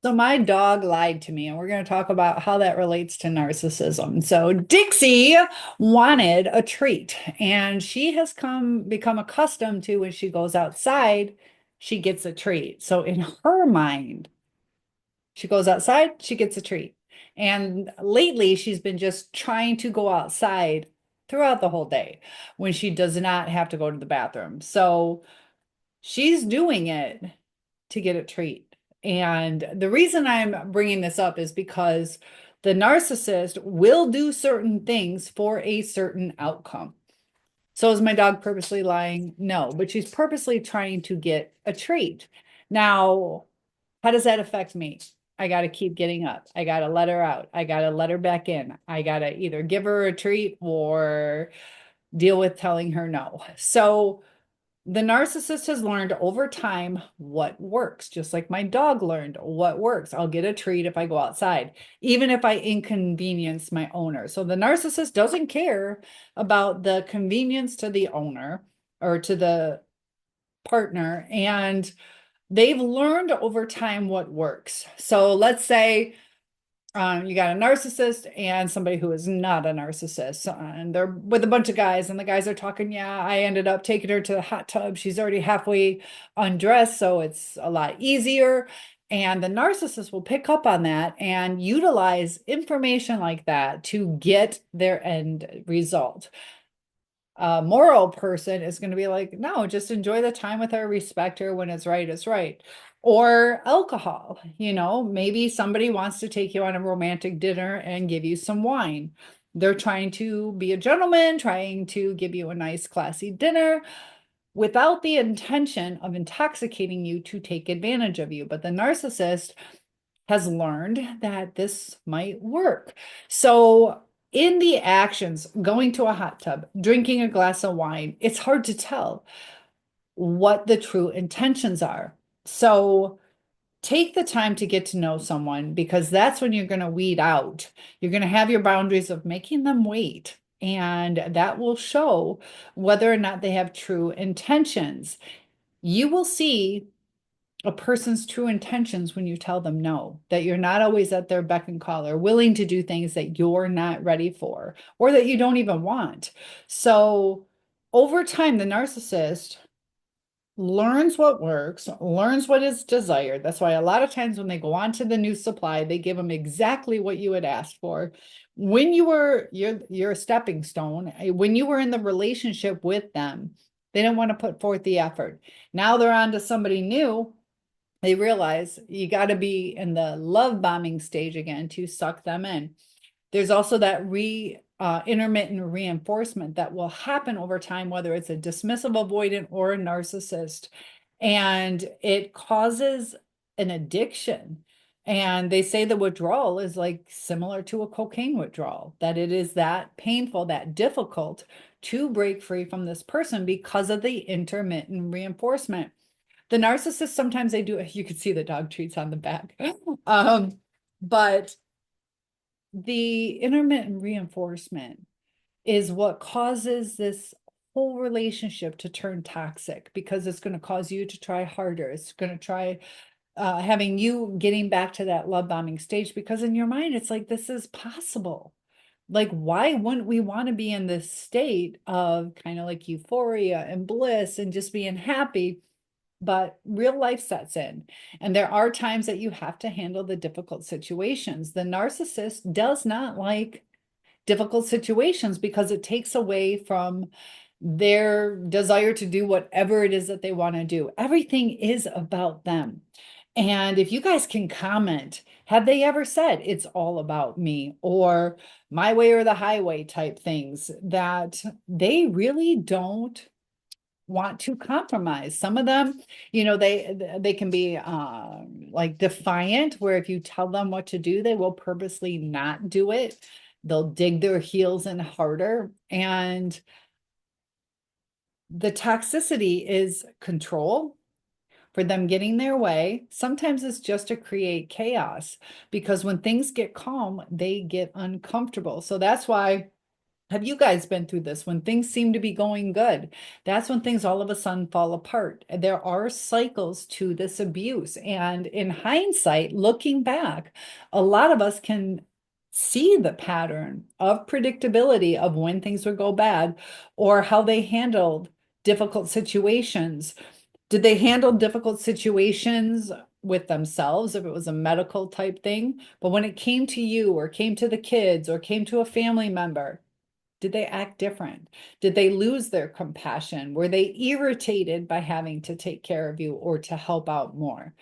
So my dog lied to me, and we're going to talk about how that relates to narcissism. So Dixie wanted a treat, and she has become accustomed to when she goes outside, she gets a treat. So in her mind, she goes outside, she gets a treat. And lately, she's been just trying to go outside throughout the whole day when she does not have to go to the bathroom. So she's doing it to get a treat. And the reason I'm bringing this up is because the narcissist will do certain things for a certain outcome. So is my dog purposely lying? No, but she's purposely trying to get a treat. Now, how does that affect me? I got to keep getting up. I got to let her out. I got to let her back in. I got to either give her a treat or deal with telling her no. So the narcissist has learned over time what works, just like my dog learned what works. I'll get a treat if I go outside, even if I inconvenience my owner. So the narcissist doesn't care about the convenience to the owner or to the partner. And they've learned over time what works. So let's say you got a narcissist and somebody who is not a narcissist, and they're with a bunch of guys, and the guys are talking. Yeah, I ended up taking her to the hot tub. She's already halfway undressed, so it's a lot easier. And the narcissist will pick up on that and utilize information like that to get their end result. A moral person is going to be like, no, just enjoy the time with her, respect her. When it's right, it's right. Or alcohol, maybe somebody wants to take you on a romantic dinner and give you some wine. They're trying to be a gentleman, trying to give you a nice, classy dinner without the intention of intoxicating you to take advantage of you. But the narcissist has learned that this might work. So, in the actions, going to a hot tub, drinking a glass of wine, it's hard to tell what the true intentions are. So, take the time to get to know someone because that's when you're going to weed out. You're going to have your boundaries of making them wait. And that will show whether or not they have true intentions. You will see a person's true intentions when you tell them no, that you're not always at their beck and call or willing to do things that you're not ready for or that you don't even want. So over time, the narcissist learns what works, learns what is desired. That's why a lot of times when they go on to the new supply, they give them exactly what you had asked for. When you're a stepping stone, when you were in the relationship with them, they didn't want to put forth the effort. Now they're on to somebody new. They realize you got to be in the love bombing stage again to suck them in. There's also that intermittent reinforcement that will happen over time, whether it's a dismissive avoidant or a narcissist. And it causes an addiction. And they say the withdrawal is like similar to a cocaine withdrawal, that it is that painful, that difficult to break free from this person because of the intermittent reinforcement. The narcissist, sometimes they do, you can see the dog treats on the back. But the intermittent reinforcement is what causes this whole relationship to turn toxic because it's going to cause you to try harder. It's going to try having you getting back to that love bombing stage because in your mind, it's like, this is possible. Like, why wouldn't we want to be in this state of kind of like euphoria and bliss and just being happy? But real life sets in, and there are times that you have to handle the difficult situations. The narcissist does not like difficult situations because it takes away from their desire to do whatever it is that they want to do. Everything is about them. And if you guys can comment, have they ever said it's all about me or my way or the highway type things that they really don't want to compromise? Some of them, they can be like defiant, where if you tell them what to do, they will purposely not do it. They'll dig their heels in harder. And the toxicity is control for them getting their way. Sometimes it's just to create chaos because when things get calm, they get uncomfortable. So that's why Have you guys been through this? When things seem to be going good, that's when things all of a sudden fall apart. There are cycles to this abuse. And in hindsight, looking back, a lot of us can see the pattern of predictability of when things would go bad or how they handled difficult situations. Did they handle difficult situations with themselves if it was a medical type thing? But when it came to you or came to the kids or came to a family member, did they act different? Did they lose their compassion? Were they irritated by having to take care of you or to help out more?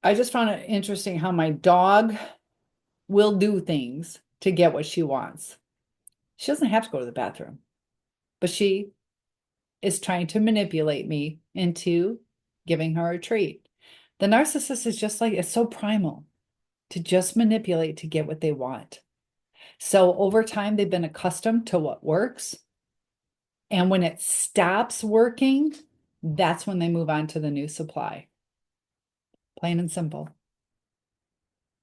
I just found it interesting how my dog will do things to get what she wants. She doesn't have to go to the bathroom, but she is trying to manipulate me into giving her a treat. The narcissist is just like, it's so primal to just manipulate to get what they want. So over time, they've been accustomed to what works. And when it stops working, that's when they move on to the new supply. Plain and simple.